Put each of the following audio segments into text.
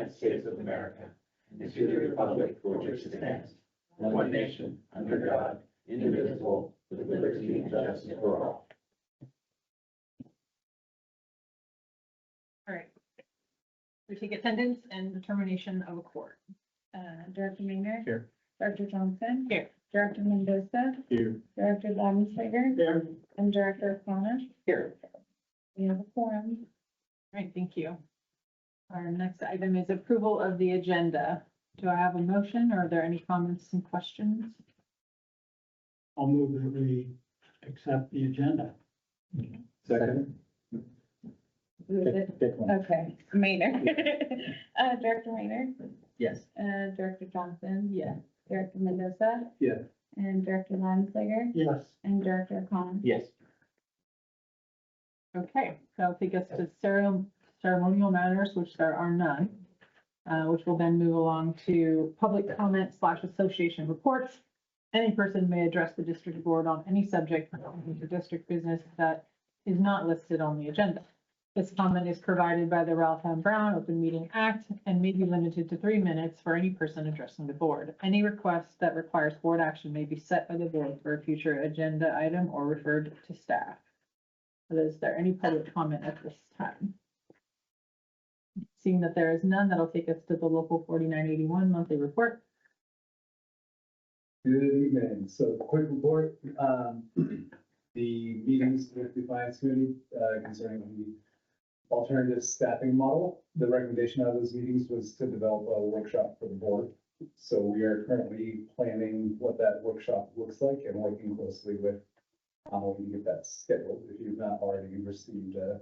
United States of America, and to the republic for which it stands, one nation, under God, indivisible, with liberty and justice for all. All right. We take attendance and determination of a quorum. Director Maynard. Here. Director Johnson. Here. Director Mendoza. Here. Director Lavensberger. Here. And Director O'Connor. Here. We have a quorum. All right, thank you. Our next item is approval of the agenda. Do I have a motion or are there any comments and questions? I'll move that we accept the agenda. Second. Who is it? Pick one. Okay, Maynard. Director Maynard. Yes. Director Johnson. Yes. Director Mendoza. Yes. And Director Lavensberger. Yes. And Director O'Connor. Yes. Okay, that'll take us to ceremonial matters, which there are none, which will then move along to public comment / association reports. Any person may address the district board on any subject pertaining to district business that is not listed on the agenda. This comment is provided by the Ralph M. Brown Open Meeting Act and may be limited to 3 minutes for any person addressing the board. Any request that requires board action may be set by the board for a future agenda item or referred to staff. Is there any public comment at this time? Seeing that there is none, that'll take us to the local 4981 monthly report. Good evening. So quick report, the meetings with the finance committee concerning the alternative staffing model. The recommendation out of those meetings was to develop a workshop for the board. So we are currently planning what that workshop looks like and working closely with we can get that scheduled. If you've not already received a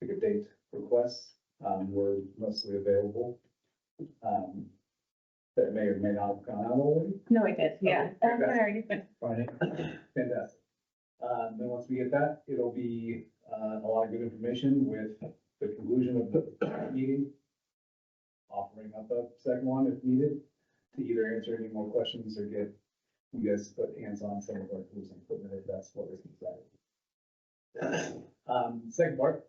pick a date request, we're mostly available. That may or may not have gone out already. No, I did, yeah. Okay, Where are you? Friday. Fantastic. Then once we get that, it'll be a lot of good information with the conclusion of the meeting. Offering up a second one if needed to either answer any more questions or get you guys to put hands on some of our tools and equipment if that's what is desired. Second part,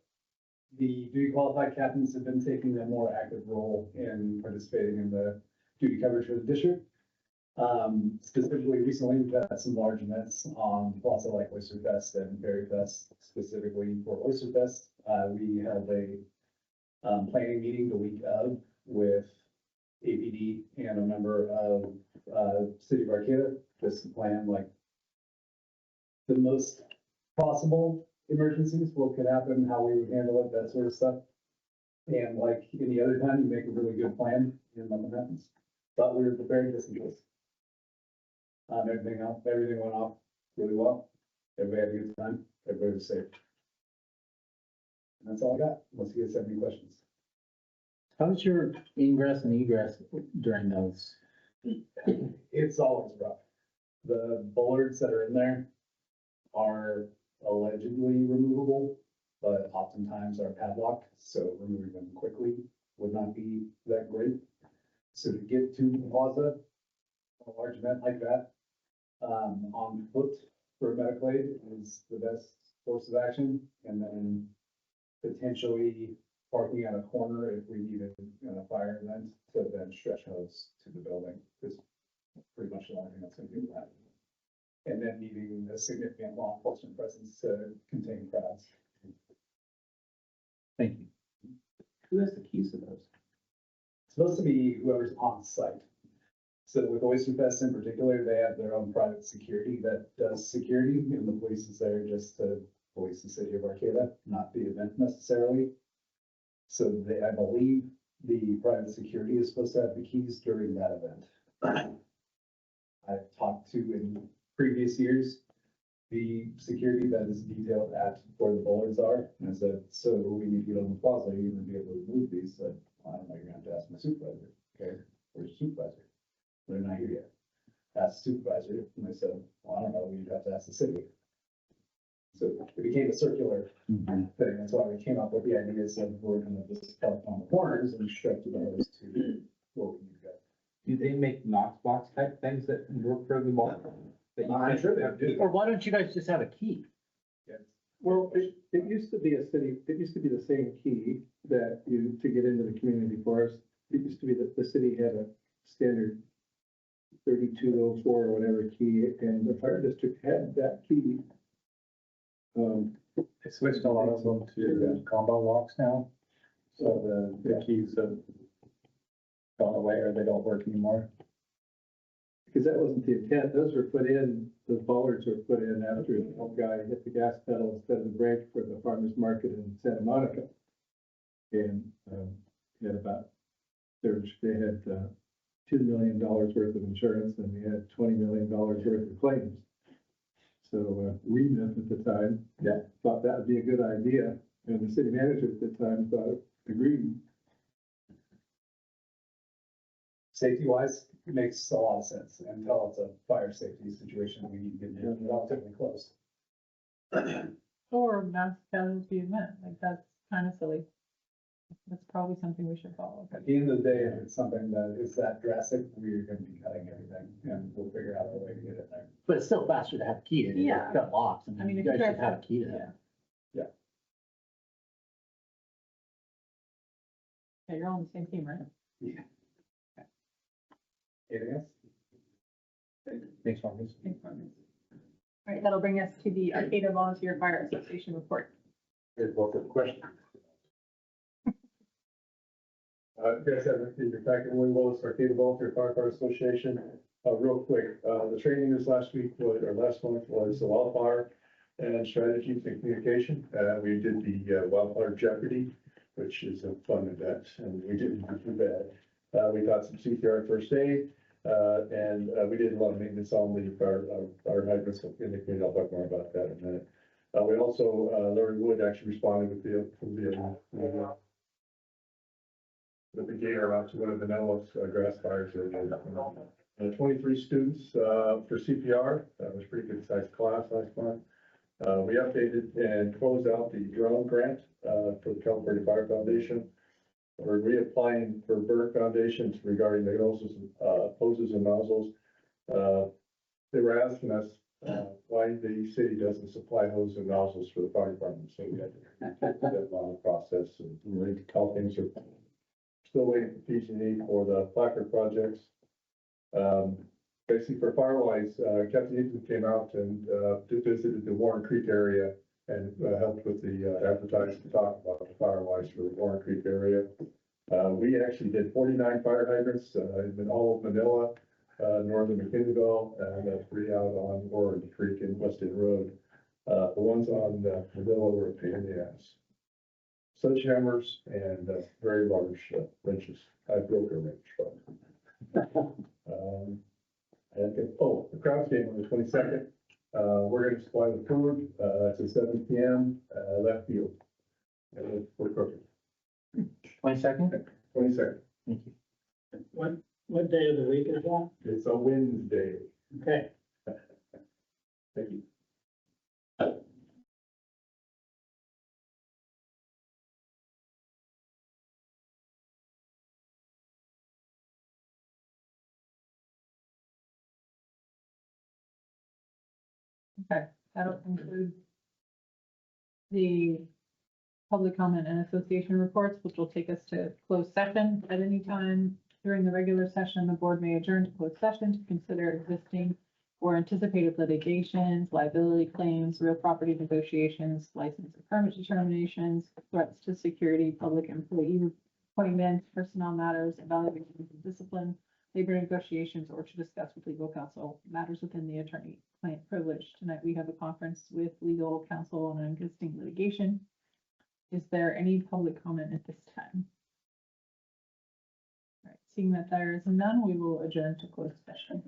the duty qualified captains have been taking a more active role in participating in the duty coverage for the district. Specifically, recently, we've had some large events on Plaza like Oyster Fest and Berry Fest. Specifically for Oyster Fest, we held a planning meeting the week of with APD and a member of City of Arcata. Just to plan like the most possible emergencies, what could happen, how we would handle it, that sort of stuff. And like any other time, you make a really good plan and nothing happens. But we were prepared just in case. Everything went off really well. Everybody had a good time. Everybody was safe. And that's all I got, unless you guys have any questions. How's your ingress and egress during those? It's always rough. The bollards that are in there are allegedly removable, but oftentimes are padlocked, so removing them quickly would not be that great. So to get to the plaza, a large event like that, on foot for medical aid is the best course of action, and then potentially parking at a corner if we needed a fire event to then stretch hose to the building is pretty much the only thing that's going to do that. And then needing a significant law enforcement presence to contain crowds. Thank you. Who has the keys to those? It's supposed to be whoever's on site. So with Oyster Fest in particular, they have their own private security that does security, and the police is there just to police the city of Arcata, not the event necessarily. So I believe the private security is supposed to have the keys during that event. I've talked to in previous years, the security that is detailed at where the bollards are, and I said, so we need to get on the plaza, you're gonna be able to move these. I said, well, I don't know, you're gonna have to ask my supervisor. Okay, where's your supervisor? They're not here yet. Ask the supervisor, and I said, well, I don't know, you'd have to ask the city. So it became a circular thing. That's why we came up with the ideas of we're gonna just help on the corners and stretch those to where we need to go. Do they make Knox box type things that work for the ball? I'm sure they do. Or why don't you guys just have a key? Yes. Well, it used to be it used to be the same key that you, to get into the community forest, it used to be that the city had a standard 3204 or whatever key, and the fire district had that key. They switched a lot of them to combo locks now, so the keys have gone away or they don't work anymore. Because that wasn't the intent, those were put in, the bollards were put in after the old guy hit the gas pedal instead of the brake for the farmer's market in Santa Monica. And, he had about, they had, $2 million worth of insurance and we had $20 million worth of claims. So, Remith at the time, thought that would be a good idea, and the city manager at the time thought, agreed. Safety wise, it makes a lot of sense until it's a fire safety situation, we need to get it relatively close. Or mass casualty event, like that's kind of silly. That's probably something we should follow. At the end of the day, if it's something that is that drastic, we're gonna be cutting everything and we'll figure out a way to get it there. But it's still faster to have a key in it. Yeah. It's got locks. I mean, you if guys you should guys have a key to that. Yeah. Yeah. Okay, you're all on the same team, right? Anything else? Thanks, Marcus. All right, that'll bring us to the Arcata Volunteer Fire Association report. Here's both of the questions. You guys have in your packet, Willie Willis, Arcata Volunteer Firefighter Association. Real quick, the training this last week was, or last month was the wildfire and strategies and communication. We did the wildfire jeopardy, which is a fun event, and we didn't do too bad. We taught some CPR first aid, and we did a lot of maintenance on the fire hydrants in the community. I'll talk more about that in a minute. We also, Larry Wood actually responded with the gator out to one of the Nellis grass fires. 23 students for CPR. That was a pretty good sized class last month. We updated and closed out the drone grant for the California Fire Foundation. We're reapplying for Burke Foundations regarding the hoses and nozzles. They were asking us why the city doesn't supply hoses and nozzles for the fire department. So we had to get that long process and how things are still waiting for PG&E for the placard projects. Basically for Firewise, Captain Ethan came out and visited the Warren Creek area and helped with the advertising to talk about the Firewise for the Warren Creek area. We actually did 49 fire hydrants in all of Manila, northern McKinneyville, and 3 out on Warren Creek and Weston Road. The ones on Manila were a pain in the ass. Sledgehammers and very large wrenches. I broke a wrench, but. The crowds game on the 22nd. We're going to supply the food. It's at 7 p.m. Left field. And we're cooking. 22nd? 22nd. Thank you. What day of the week is that? It's a Wednesday. Okay. Thank you. Okay, that'll conclude the public comment and association reports, which will take us to closed session. At any time during the regular session, the board may adjourn to closed session to consider existing or anticipated litigations, liability claims, real property negotiations, license and permit determinations, threats to security, public employee appointments, personnel matters, evaluations of discipline, labor negotiations, or to discuss with legal counsel matters within the attorney-client privilege. Tonight, we have a conference with legal counsel on an existing litigation. Is there any public comment at this time? All right, seeing that there is none, we will adjourn to closed session.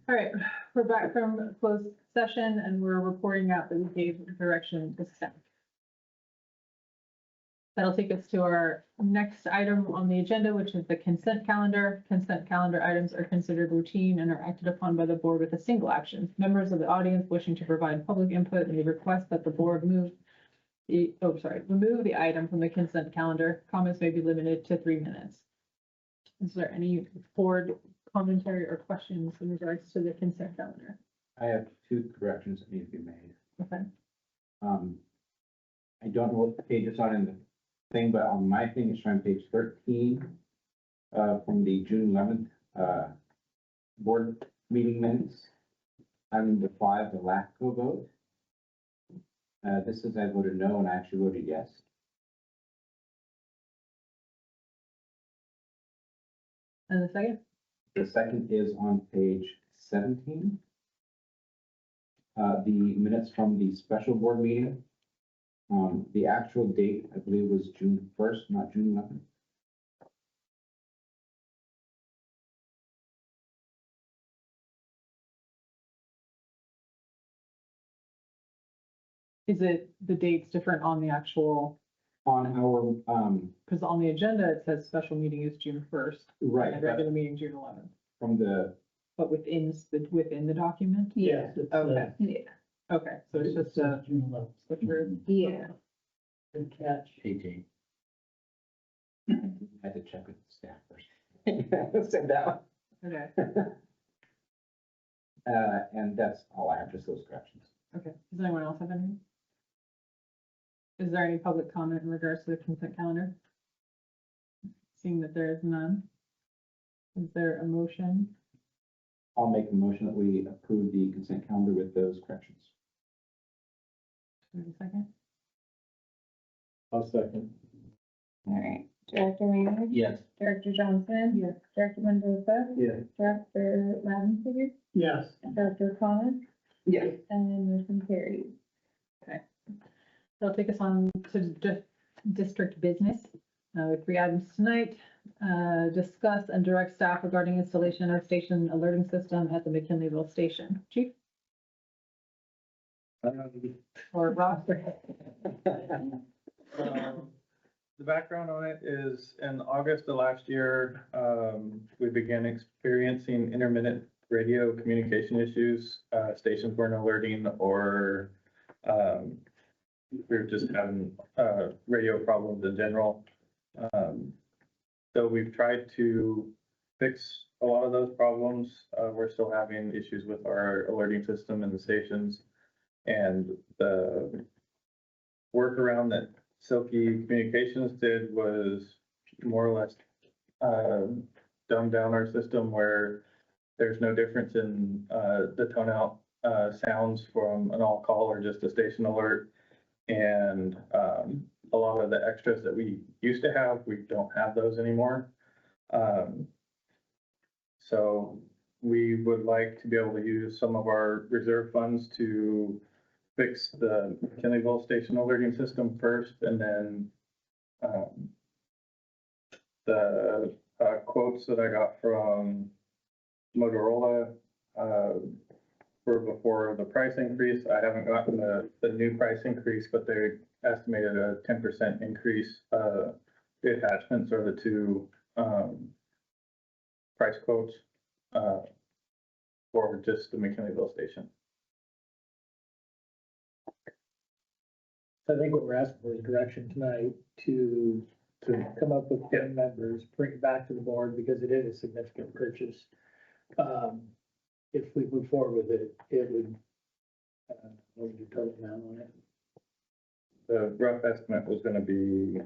All right, we're back from closed session and we're reporting out that we gave direction to staff. That'll take us to our next item on the agenda, which is the consent calendar. Consent calendar items are considered routine and are acted upon by the board with a single action. Members of the audience wishing to provide public input may request that the board remove the item from the consent calendar. Comments may be limited to 3 minutes. Is there any board commentary or questions in regards to the consent calendar? I have 2 corrections that need to be made. Okay. I don't know what page it's on in the thing, but on my thing, it's showing page 13, from the June 11th, board meeting minutes. Item number 5, the LAFCO vote. This says I voted no, and I actually voted yes. And the second? The second is on page 17. The minutes from the special board meeting. The actual date, I believe, was June 1st, not June 11th. Is it the dates different on the actual, On our, because on the agenda, it says special meeting is June 1st right, and regular meeting June 11th, from the, but within the document? Yes. it's, Okay. Yeah. Okay, so it's just a June 11th. switcheroo. Yeah. Good catch. 18. I had to check with the staff first. Say that one. Okay, And that's all I have, just those corrections. okay. Does anyone else have any? Is there any public comment in regards to the consent calendar? Seeing that there is none. Is there a motion? I'll make a motion that we approve the consent calendar with those corrections. Wait a second. I'll second. All right. Director Maynard? Yes. Director Johnson? Yes. Director Mendoza? Yeah. Director Lavensberger? Yes. Director Connor? Yes. And motion carries. That'll take us on to district business. With 3 items tonight. Discuss and direct staff regarding installation of station alerting system at the McKinleyville station. Chief or Ross? The background on it is in August of last year, we began experiencing intermittent radio communication issues. Stations weren't alerting or we were just having radio problems in general. So we've tried to fix a lot of those problems. We're still having issues with our alerting system in the stations. And the workaround that Silky Communications did was more or less dumb down our system where there's no difference in the tone out sounds from an all call or just a station alert. And a lot of the extras that we used to have, we don't have those anymore. So we would like to be able to use some of our reserve funds to fix the McKinleyville station alerting system first, and then the quotes that I got from Motorola were before the price increase. I haven't gotten the new price increase, but they estimated a 10% increase. The attachments are the 2 price quotes for just the McKinleyville station. I think what we're asking for is direction tonight to come up with 10 members, bring it back to the board because it is a significant purchase. If we move forward with it, it would, what would your total amount on it? The rough estimate was gonna be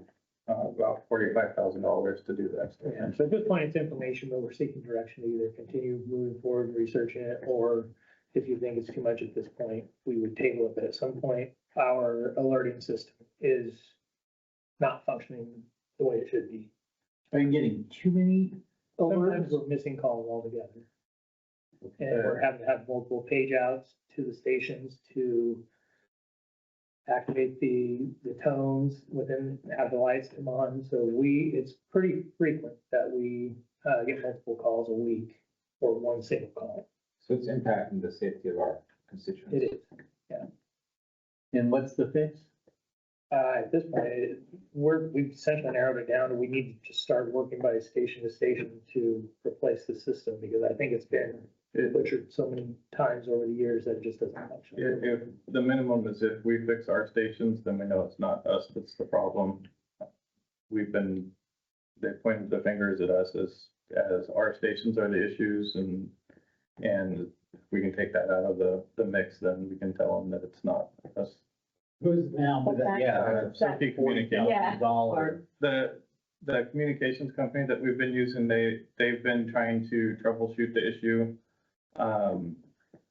about $45,000 to do that. Yeah, so at this point, it's information, but we're seeking direction to either continue moving forward, researching it, or if you think it's too much at this point, we would table it, but at some point, our alerting system is not functioning the way it should be. Are you getting too many Sometimes alerts? we're missing calls altogether. And we're having to have multiple page outs to the stations to activate the tones within, have the lights come on. So it's pretty frequent that we get multiple calls a week for one single call. So it's impacting the safety of our constituents. It is. And what's the fix? At this point, we've essentially narrowed it down, and we need to just start working by station to station to replace the system, because I think it's been butchered so many times over the years that it just doesn't function. If the minimum is if we fix our stations, then we know it's not us that's the problem. They pointed the fingers at us as our stations are the issues, and if we can take that out of the mix, then we can tell them that it's not us. Who's now? Safety communication. Yeah. Dollar. The communications company that we've been using, they've been trying to troubleshoot the issue.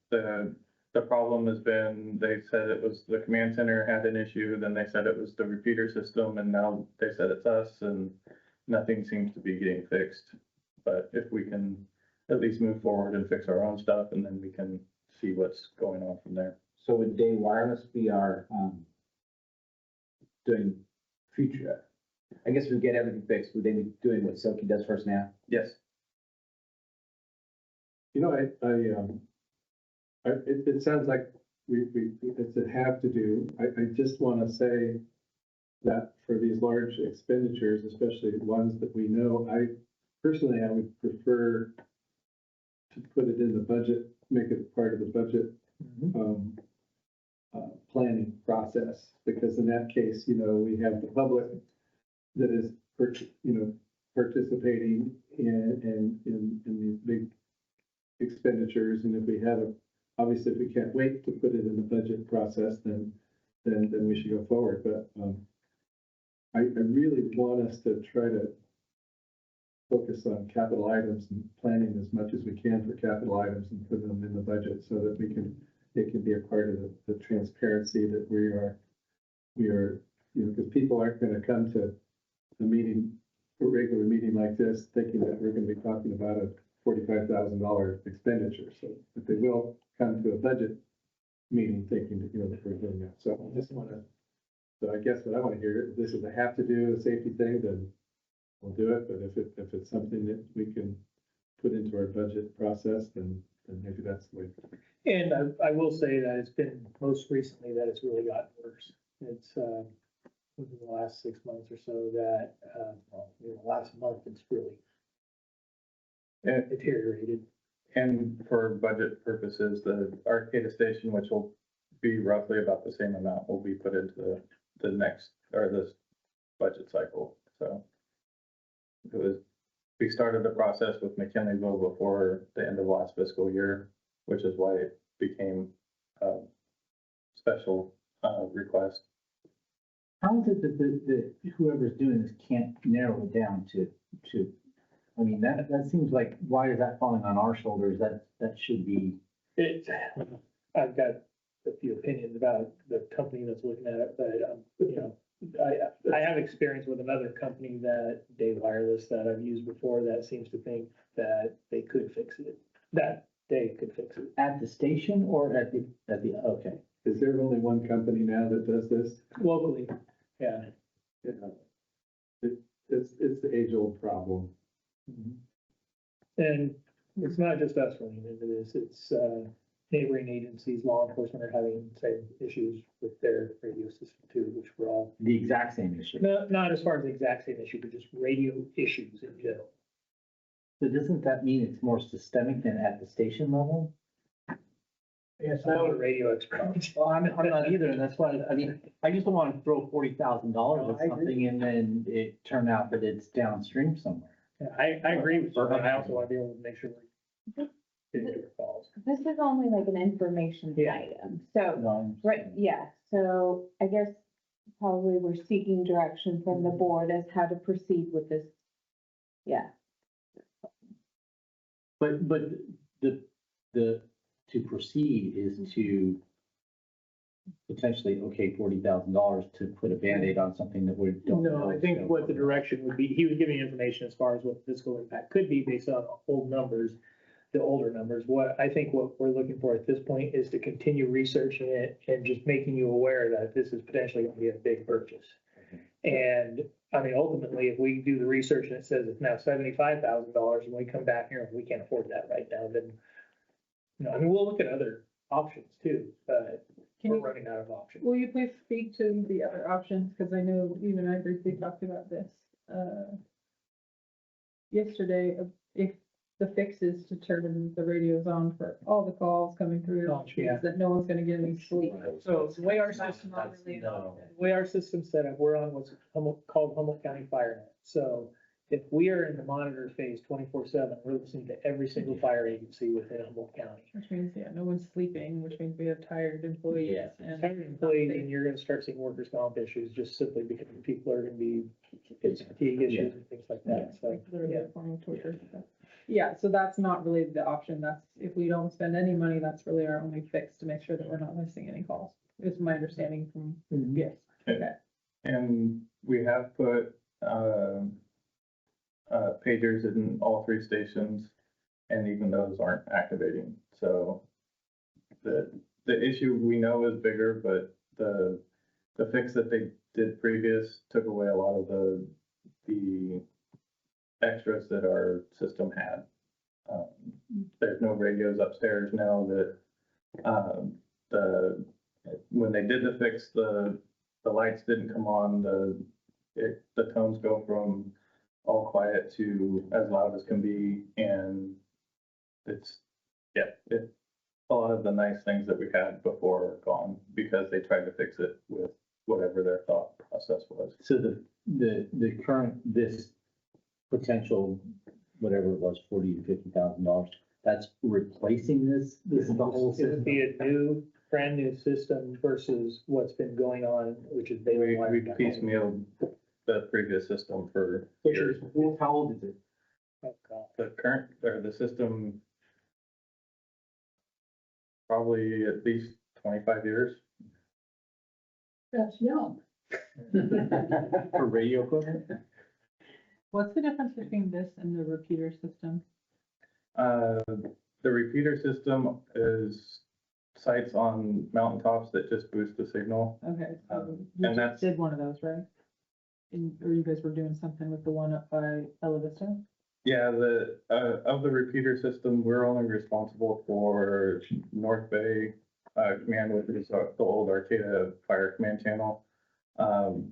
The problem has been, they said it was the command center had an issue, then they said it was the repeater system, and now they said it's us, and nothing seems to be getting fixed. But if we can at least move forward and fix our own stuff, and then we can see what's going on from there. So would Day Wireless be our, doing future? I guess if we get everything fixed, would they be doing what Silky does for us now? Yes. You know, it sounds like it's a have to do. I just want to say that for these large expenditures, especially ones that we know, I would prefer to put it in the budget, make it part of the budget, planning process, because in that case, you know, we have the public that is, participating in these big expenditures, and if we have obviously, if we can't wait to put it in the budget process, then we should go forward, but, I really want us to try to focus on capital items and planning as much as we can for capital items and put them in the budget so that it can be a part of the transparency that we are, because people aren't gonna come to a regular meeting like this, thinking that we're gonna be talking about a $45,000 expenditure. So, but they will come to a budget meeting thinking that, that we're doing that. So I guess what I want to hear, if this is a have to do, a safety thing, then we'll do it. But if it's something that we can put into our budget process, then maybe that's the way. And I will say that it's been most recently that it's really gotten worse. It's, within the last 6 months or so that, the last month, it's really deteriorated. And for budget purposes, the Arcata station, which will be roughly about the same amount, will be put into the next, or this budget cycle. So we started the process with McKinleyville before the end of last fiscal year, which is why it became a special request. How is it that whoever's doing this can't narrow it down to, I mean, that seems like, why is that falling on our shoulders? That should be. I've got a few opinions about the company that's looking at it, but, I have experience with another company that Day Wireless that I've used before that seems to think that they could fix it, that they could fix it. At the station or at the, okay. Is there only one company now that does this? Locally, yeah. It's the age-old problem. And it's not just us running into this, it's, neighboring agencies, law enforcement are having the same issues with their radio system too, which we're all, The exact same issue. not as far as the exact same issue, but just radio issues in general. So doesn't that mean it's more systemic than at the station level? Yes, I'm not a radio expert. Well, I'm not either, and that's why, I mean, I just don't want to throw $40,000 No, at I agree. something and then it turn out that it's downstream somewhere. Yeah, I agree with you, but I also want to be able to make sure we're getting to our calls. This is only like an information Yeah. item, so, No, right, yeah, so I guess probably we're seeking direction from the board as how to proceed with this. Yeah, But the, to proceed is to potentially, okay, $40,000 to put a Band-Aid on something that we don't know. No, I think what the direction would be, he was giving information as far as what the fiscal impact could be based on old numbers, the older numbers. What we're looking for at this point is to continue researching it and just making you aware that this is potentially going to be a big purchase. And I mean, ultimately, if we do the research and it says it's now $75,000 and we come back here and we can't afford that right now, then I mean, we'll look at other options too, but Can we're you, running out of options. will you please speak to the other options? Because I know you and I briefly talked about this, yesterday, if the fix is to turn the radios on for all the calls coming through, Oh, yeah. that no one's gonna get any sleep. So the way our system, That's no. the way our system's set up, we're on what's called Humboldt County Fire Net. So if we are in the monitor phase 24/7, we're listening to every single fire agency within Humboldt County. Which means, yeah, no one's sleeping, which means we have tired employees Yeah. and. Tired employees, and you're gonna start seeing workers' comp issues just simply because people are gonna be, it's fatigue issues and things like that, so. Literally Yeah. a form of torture. Yeah, so that's not really the option. That's, if we don't spend any money, that's really our only fix to make sure that we're not missing any calls. Is my understanding from, yes, okay. And we have put, pagers in all 3 stations, and even those aren't activating. So the issue we know is bigger, but the fix that they did previous took away a lot of the extras that our system had. There's no radios upstairs now that, when they did the fix, the lights didn't come on, the tones go from all quiet to as loud as can be, and it's, a lot of the nice things that we had before are gone because they tried to fix it with whatever their thought process was. So the current, this potential, whatever it was, $40,000 to $50,000, that's replacing this is the whole It would system? be a new, brand new system versus what's been going on, which is they We piecemealed the previous system for Which years. is, How old is it? oh God. The current, or the system, probably at least 25 years. That's young. For radio equipment? What's the difference between this and the repeater system? The repeater system is sites on mountaintops that just boost the signal. Okay, so And you just that's- did one of those, right? Or you guys were doing something with the one up by Ella Vista? Yeah, of the repeater system, we're only responsible for North Bay, command, which is the old Arcata Fire Command channel.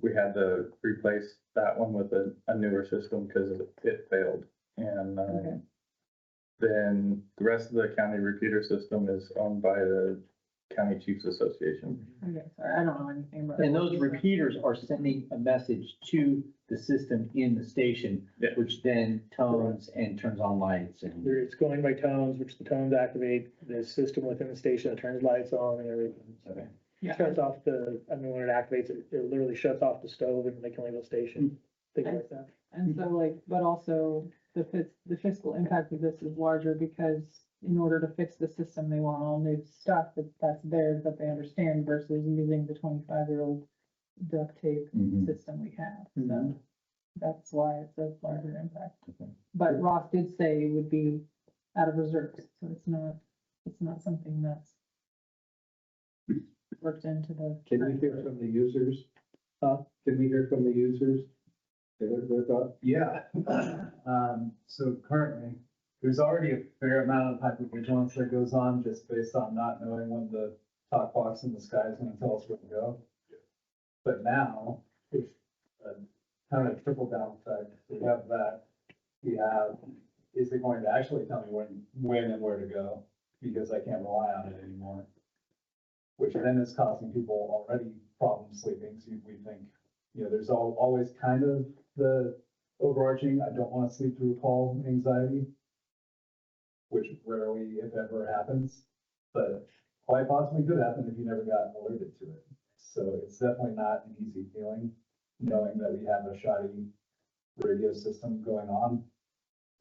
We had to replace that one with a newer system because it failed. And, Okay. then the rest of the county repeater system is owned by the County Chiefs Association. Okay, sorry, I don't know anything about. And those repeaters are sending a message to the system in the station, Yeah. which then tones and turns on lights and. It's going by tones, which the tones activate the system within the station that turns lights on and everything. Okay. Yeah. Shuts off when it activates, it literally shuts off the stove and they can leave the station, things like that. And so like, but also the fiscal impact of this is larger because in order to fix the system, they want all new stuff that's theirs that they understand versus using the 25-year-old duct tape Mhm. system we have. So Mhm. that's why it's a larger impact. Okay. But Ross did say it would be out of reserves, so it's not something that's worked into the. Can we hear from the users? Huh? Can we hear from the users? Their thoughts? Yeah. So currently, there's already a fair amount of hypervigilance that goes on just based on not knowing when the talk box in the sky is gonna tell us where to go. But now, it's a kind of trickle down effect. We have that. We have, is it going to actually tell me when and where to go? Because I can't rely on it anymore. Which then is causing people already problems sleeping. So we think, there's always kind of the overarching, I don't want to sleep through a call anxiety, which rarely, if ever, happens, but quite possibly could happen if you never got alerted to it. So it's definitely not an easy feeling, knowing that we have a shoddy radio system going on.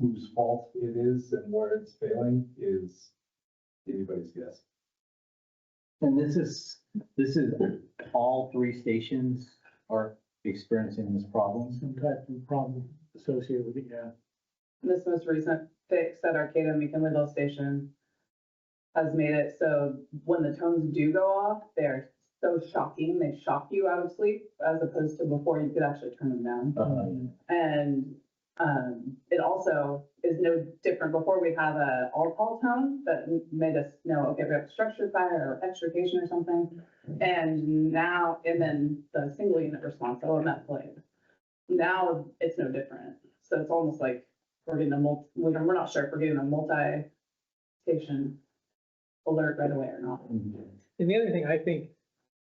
Whose fault it is and where it's failing is anybody's guess. And this is all 3 stations are experiencing this problem? Some type of problem associated with it, yeah. This most recent fix at Arcata McKinleyville Station has made it so when the tones do go off, they're so shocking, they shock you out of sleep, as opposed to before you could actually turn them down. Uh, And It also is no different. Before we have a all-call tone that made us know, okay, we have a structured fire or extrication or something. And now, and then the single unit response, OMF played. Now it's no different. So it's almost like we're getting we're not sure if we're getting a multi-station alert right away or not. And the other thing I think,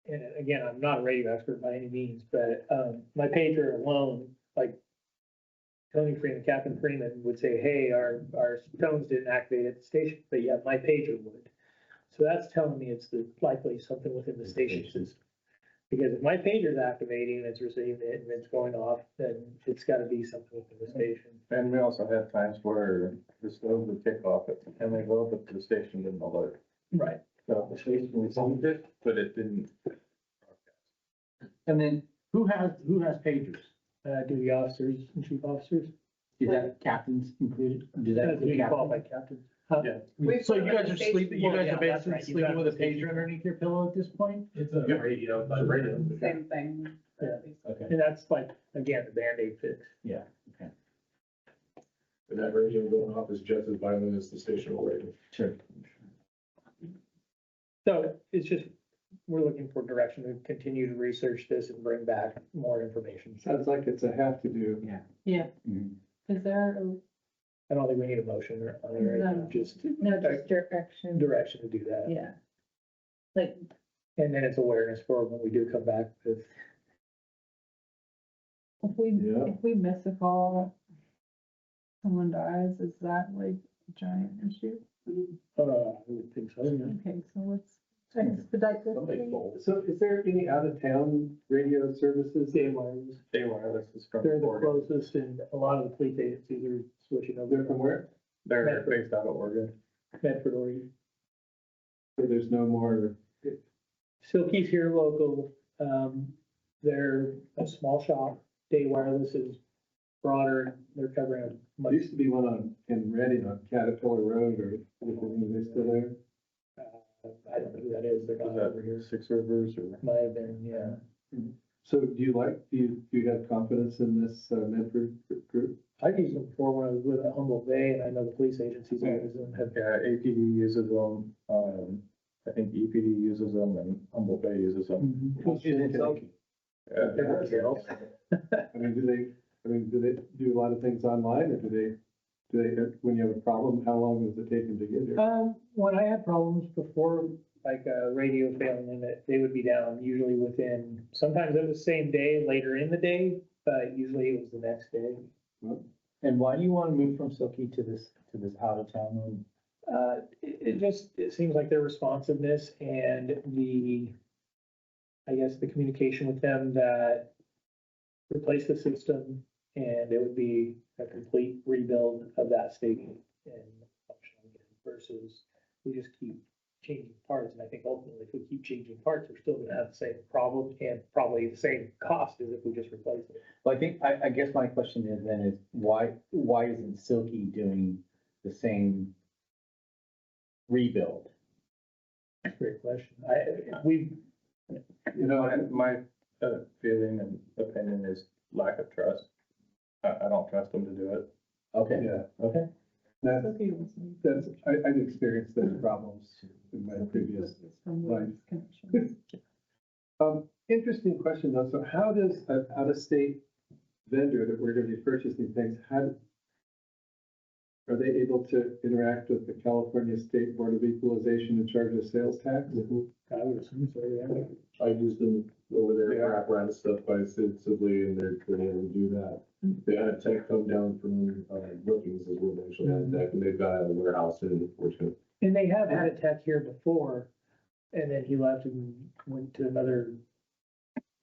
and again, I'm not a radio expert by any means, but, my pager alone, like Tony Freeman, Captain Freeman would say, hey, our tones didn't activate at the station, but yeah, my pager would. So that's telling me it's likely something within the station system. Because if my pager's activating and it's receiving it and it's going off, then it's gotta be something within the station. And we also had times where the stove would kick off it and they go, but the station didn't alert. Right. So the station resolved it, but it didn't. And then who has pagers? Duty officers and chief officers. Is that captains included? Does that include Duty captains? qualified captains. Huh? Yeah. We've So put you them in guys the are station- sleeping, you Well, guys yeah, are that's basically right. You sleeping got with a the station. pager underneath your pillow at this point? It's a radio, but radio. Same thing. Yeah. Okay. And that's like, again, the Band-Aid fix. Yeah, okay. And that radio going off is just as violent as the station radio. Sure. So it's just, we're looking for direction to continue to research this and bring back more information. Sounds like it's a have to do. Yeah. Mhm. Is there, I don't think we need a motion or, No. just No, just direction. direction to do that. Yeah. Like, And then it's awareness for when we do come back with, Yeah. if we miss a call, someone dies, is that like a giant issue? I would think so, yeah. Okay, so let's expedite this. Somebody please. told. So is there any out of town radio services? Day wireless, Day wireless is from. they're the Oregon. closest and a lot of the police agencies are switching over. They're from where? They're Medford. based out of Oregon. Medford, Oregon. So there's no more, Silky's here local, they're a small shop, Day Wireless is broader, they're covering a there much, used to be one in Reading on Caterpillar Road, or is they still there? I don't know who that is, they're Was not over that here. Six Rivers or? Might have been, yeah. So do you have confidence in this Medford group? I've used them before when I was with Humboldt Bay, and I know the police agencies always have. Yeah, APD uses them, I think EPD uses them and Humboldt Bay uses them. Who's in Kentucky? Everybody else. I mean, do they do a lot of things online, or do they, when you have a problem, how long does it take them to get here? When I had problems before, like a radio failing, and that they would be down usually within, sometimes it was the same day, later in the day, but usually it was the next day. And why do you want to move from Silky to this out of town one? It seems like their responsiveness and I guess the communication with them that replace the system and it would be a complete rebuild of that station and functional again versus we just keep changing parts. And I think ultimately if we keep changing parts, we're still gonna have the same problem and probably the same cost as if we just replace it. Well, I guess my question is then is why isn't Silky doing the same rebuild? Great question. You know, my feeling and opinion is lack of trust. I don't trust them to do it. Okay. Yeah, Okay. I've experienced those problems in my previous life. Interesting question though, so how does an out-of-state vendor that we're gonna be purchasing things, are they able to interact with the California State Board of Equalization and charge a sales tax? I would assume so, yeah. I used them over there for apparatus stuff by Sibley, and they're able to do that. They had a tech come down from, Brookings as well, actually, had a tech, and they've got a warehouse in Portsmouth. And they have had a tech here before, and then he left and went to another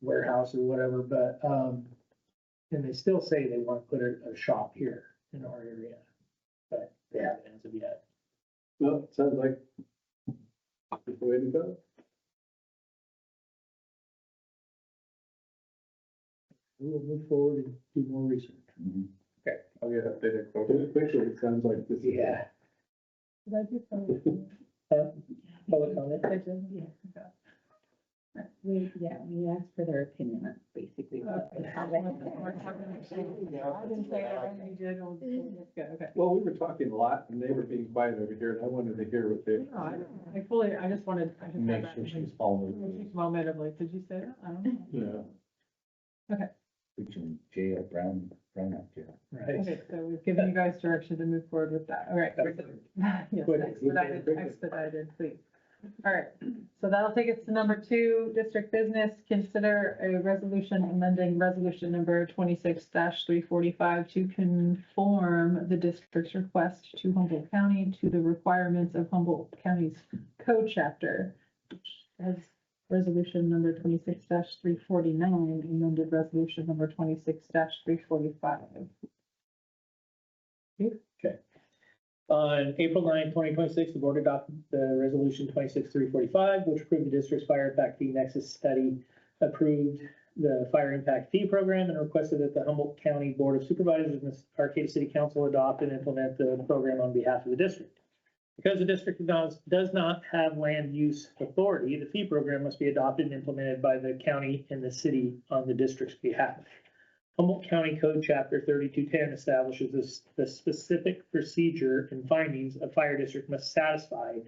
warehouse or whatever, but, and they still say they want to put a shop here in our area, but they haven't as of yet. Well, it sounds like it's the way to go. We will move forward and do more research. Okay, I'll get updated quotes. Quickly, it sounds like this is. Yeah. Did I do something? Public comment? I did, yeah. We asked for their opinion, that's basically what. I didn't say that, right? You did. Okay. Well, we were talking a lot and they were being quiet over here and I wanted to hear what they. No, I just wanted. I just had Make that sure she's in following. a moment of like, did you say that? I don't know. Yeah. Put you in jail, Brown Act jail. Right. Okay, so we've given you guys direction to move forward with that. All right. Yes, expedited, please. All right, so that'll take us to number 2, district business. Consider a resolution amending resolution number 26-345 to conform the district's request to Humboldt County to the requirements of Humboldt County's code chapter, which has resolution number 26-349, amended resolution number 26-345. On April 9, 2026, the board adopted the resolution 26345, which approved the district's fire impact fee nexus study, approved the fire impact fee program, and requested that the Humboldt County Board of Supervisors and the Arcata City Council adopt and implement the program on behalf of the district. Because the district does not have land use authority, the fee program must be adopted and implemented by the county and the city on the district's behalf. Humboldt County Code Chapter 3210 establishes the specific procedure and findings a fire district must satisfy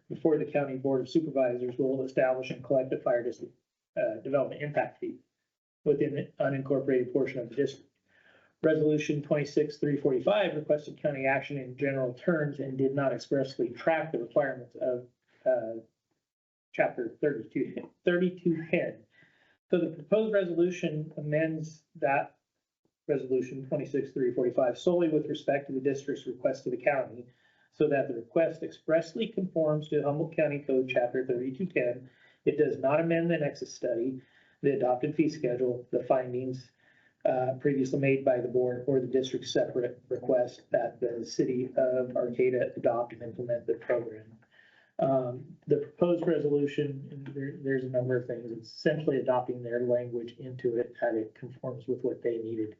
before the County Board of Supervisors will establish and collect a fire district development impact fee within the unincorporated portion of the district. Resolution 26345 requested county action in general terms and did not expressly track the requirements of Chapter 3210. So the proposed resolution amends that resolution 26345 solely with respect to the district's request to the county, so that the request expressly conforms to Humboldt County Code Chapter 3210. It does not amend the nexus study, the adopted fee schedule, the findings previously made by the board, or the district's separate request that the city of Arcata adopt and implement the program. The proposed resolution, there's a number of things. It's essentially adopting their language into it, and it conforms with what they needed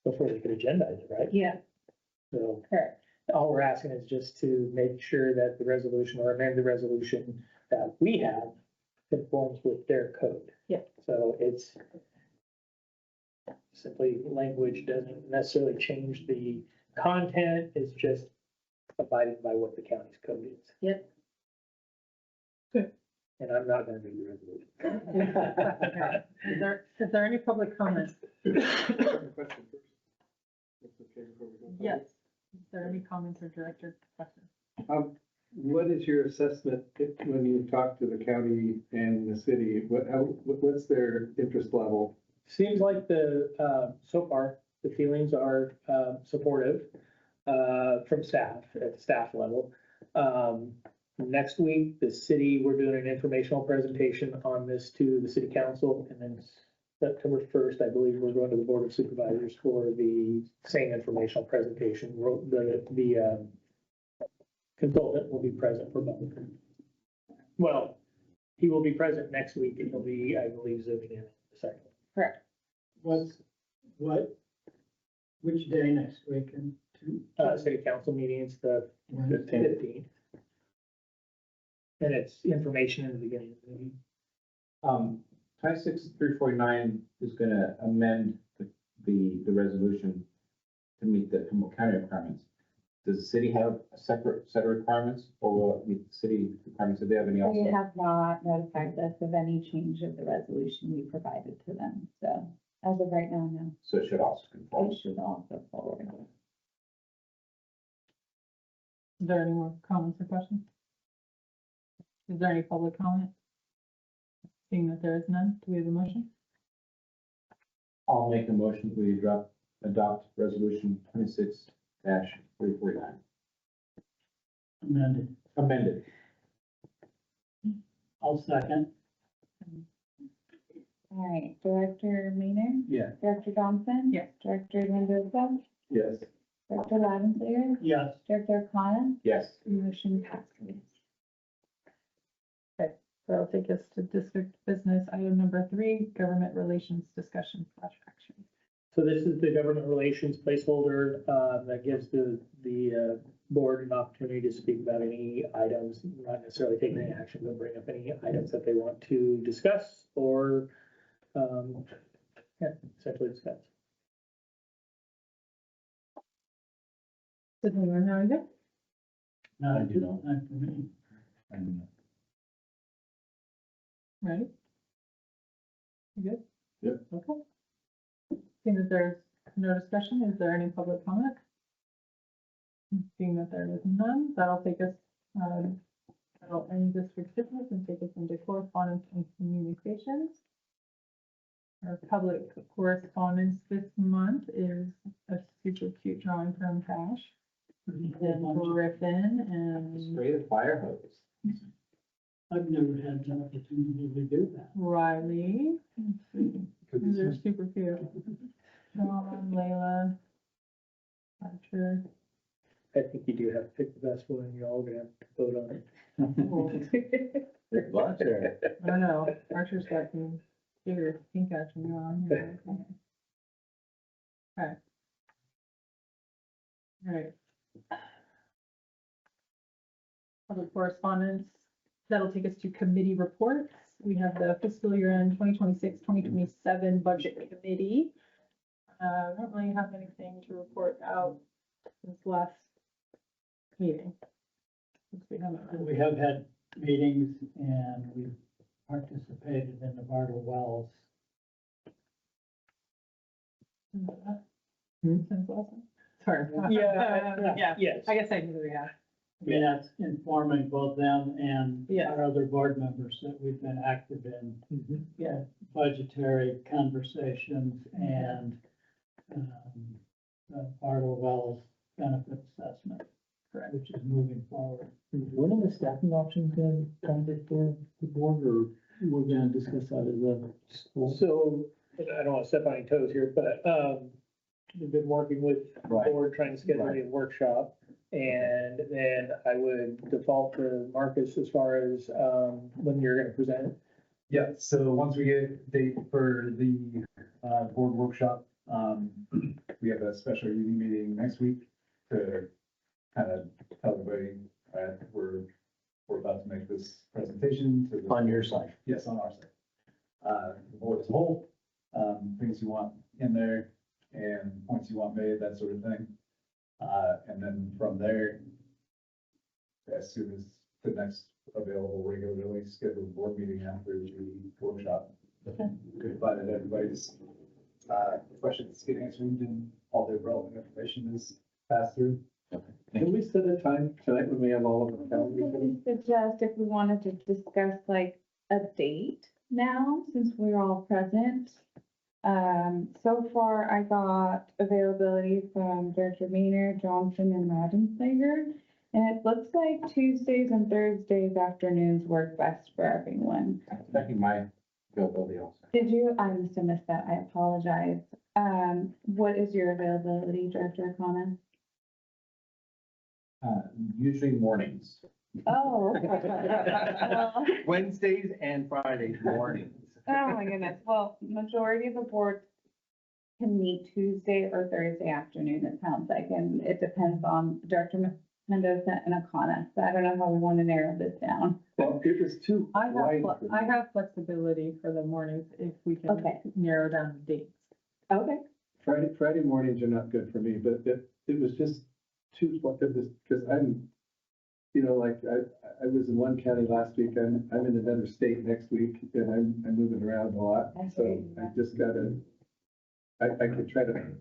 before they could agendize it, right? Yeah, So correct. all we're asking is just to make sure that the resolution or amend the resolution that we have conforms with their code. Yeah. So it's simply language doesn't necessarily change the content, it's just abiding by what the county's code is. Yep. Good. And I'm not gonna read the resolution. Okay. Is there any public comment? Question first. That's okay before we go. Yes. Is there any comments or director questions? What is your assessment when you talk to the county and the city? What's their interest level? Seems like so far, the feelings are supportive from staff, at the staff level. Next week, the city, we're doing an informational presentation on this to the city council, and then September 1st, I believe, we're going to the Board of Supervisors for the same informational presentation. The consultant will be present for both. Well, he will be present next week, and he'll be, I believe, zooming in the second. Correct. Which day next week? And City council meetings, the 15th. And it's information in the beginning of the meeting. 26349 is gonna amend the resolution to meet the Humboldt County requirements. Does the city have a separate set of requirements, or will it meet the city requirements? Do they have any They also? have not notified us of any change of the resolution we provided to them, so as of right now, no. So it should also conform. It should also forward. Is there any more comments or questions? Is there any public comment? Seeing that there is none, do we have a motion? I'll make a motion that we adopt resolution 26-349 amended. amended. I'll second. All right, Director Maynard? Yeah. Director Johnson? Yes. Director Mendoza? Yes. Director Lavender? Yes. Director Khan? Yes. Motion passes. So I'll take us to district business, item number 3, government relations discussion / action. So this is the government relations placeholder that gives the board an opportunity to speak about any items, not necessarily taking any action, but bring up any items that they want to discuss or, essentially discuss. Does anyone know either? No, I do not. not for me. And Right? You good? Yep. Okay. Seeing that there's no discussion, is there any public comment? Seeing that there is none, that'll take us, that'll end district business and take us into correspondence and communications. Our public correspondence this month is a super cute drawing from Cash and Griffin and Spray the fire hose. I've never had an opportunity to do that. Riley. Let's see. Could be They're some- super cute. John, Layla. Archer. I think you do have to pick the best one, and you're all gonna have to vote on it. Butcher. I don't know, Archer's got some serious pink action going on here. Okay. All right. Public correspondence, that'll take us to committee reports. We have the fiscal year end 2026-2027 budget committee. I don't really have anything to report out since last meeting. Since we haven't. We have had meetings and we've participated in the Bartle Wells. Since last time? Sorry. Yeah, Yes. I guess I knew we had. I mean, that's informing both them and Yeah. our other board members that we've been active in Yeah. budgetary conversations and Bartle Wells benefit assessment, which is moving forward. One of the staffing options gonna come before the board, or we're gonna discuss that as a school? So, I don't wanna step on any toes here, but, we've been working with the Right. board, trying to schedule a workshop. And then I would default to Marcus as far as, when you're gonna present. Yeah, so once we get a date for the, board workshop, we have a special union meeting next week to kind of tell everybody, we're about to make this presentation to the. On your side. Yes, on our side. The board as a whole, things you want in there and points you want made, that sort of thing. And then from there, as soon as the next available regularly scheduled board meeting after the workshop. Provided everybody's, questions get answered and all the relevant information is passed through. Can we set a time tonight when we have all of the I was gonna suggest if we wanted to discuss like a date now, since we're all present. So far I got availability from Director Maynard, Johnson and Rodenslager. And it looks like Tuesdays and Thursdays afternoons work best for everyone. Checking my availability also. Did you? I must have missed that. I apologize. What is your availability, Director O'Connor? Usually mornings. Oh. Well, Wednesdays and Fridays mornings. oh my goodness. Well, majority of the board can meet Tuesday or Thursday afternoon, it sounds like, and it depends on Director Mendoza and O'Connor. So I don't know how we want to narrow this down. Well, it was too I wide. have flexibility for the mornings if we can Okay. narrow down the dates. Okay. Friday mornings are not good for me, but it was just too, because I'm, like, I was in one county last week, I'm in another state next week, and I'm moving around a lot, so I just gotta, I could try to,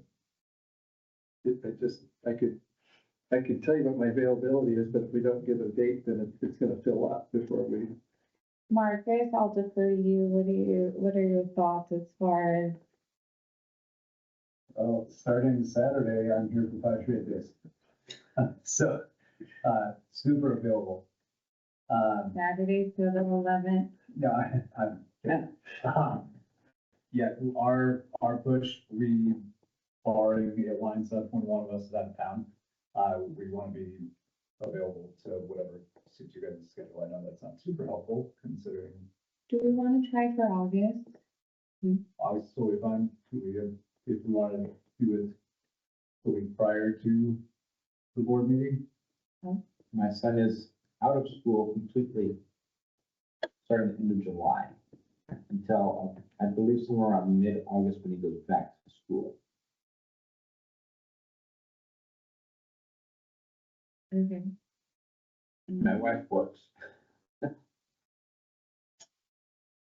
I could tell you what my availability is, but if we don't give a date, then it's gonna fill up before we. Marcus, I'll defer to you. What are your thoughts as far as, Well, starting Saturday, I'm here for 5 straight days. So, super available. Saturday, so the 11th? No, yeah, our push, barring it lines up when one of us is out of town, we want to be available to whatever suits you guys' schedule. I know that's not super helpful considering Do we want to try for August? August totally fine. If we wanted to do it the week prior to the board meeting, My son is out of school completely, starting at the end of July, until, I believe somewhere around mid-August when he goes back to school. Okay. My wife works.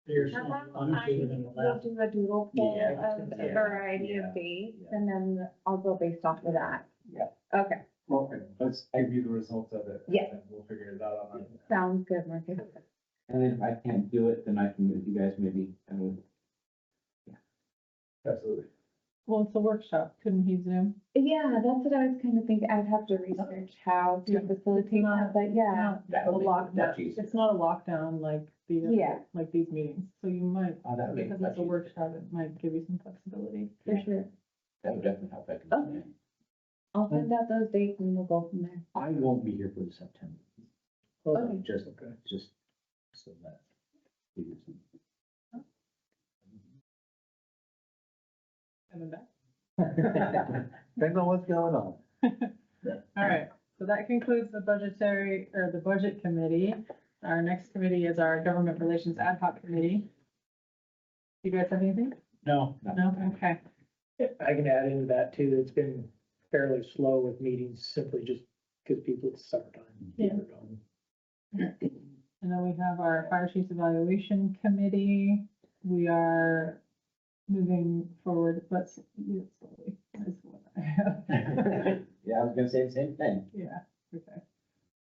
You're How saying about I'm I doing it will last. do a doodle poll Yeah. of a Yeah. variety Yeah. of dates, Yeah. and then I'll go based off of that. Yeah. Okay, Okay, let's give you the results of it. Yeah. And we'll figure it out on. sounds good, Marcus. And then if I can't do it, then I can with you guys maybe, Absolutely. Well, it's a workshop. Couldn't he Zoom? Yeah, that's what I was kind of thinking. I'd have to research how Yeah. to facilitate that, but yeah. that A would be lockdown. much easier. It's not a lockdown like the, Yeah. like these meetings. So you might, Oh, that would make it because much it's a easier. workshop, it might give you some flexibility. For sure. That would definitely help. Okay. I'll send out those dates and we'll go from there. I won't be here for the September. Okay. Just so that. Coming back. Depends on what's going on. All right, so that concludes the the budget committee. Our next committee is our government relations ad hoc committee. You guys have anything? No, No? Okay. I can add into that too. It's been fairly slow with meetings simply just because it's summertime. Yeah. People are gone. And then we have our fire chiefs evaluation committee. We are moving forward, but slowly. Is what I have. Yeah, I was gonna say the same thing. Yeah, okay.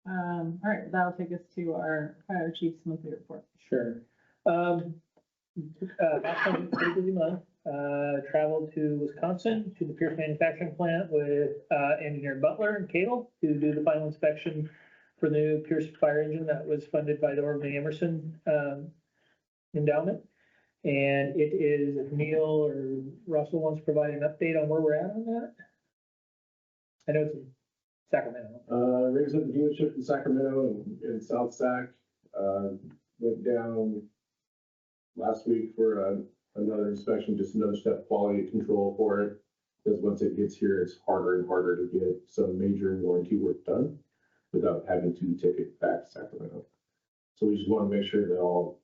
All right, that'll take us to our fire chief's monthly report. Sure. Last time, pretty busy month, traveled to Wisconsin, to the Pierce manufacturing plant with, engineer Butler and Cadle to do the final inspection for the new Pierce fire engine that was funded by the Orville Emerson, endowment. And it is, if Neil or Russell wants to provide an update on where we're at on that. I know it's in Sacramento. There's a dealership in Sacramento in South Sac, went down last week for another inspection, just another step quality control for it. Because once it gets here, it's harder and harder to get some major warranty work done without having to take it back to Sacramento. So we just want to make sure that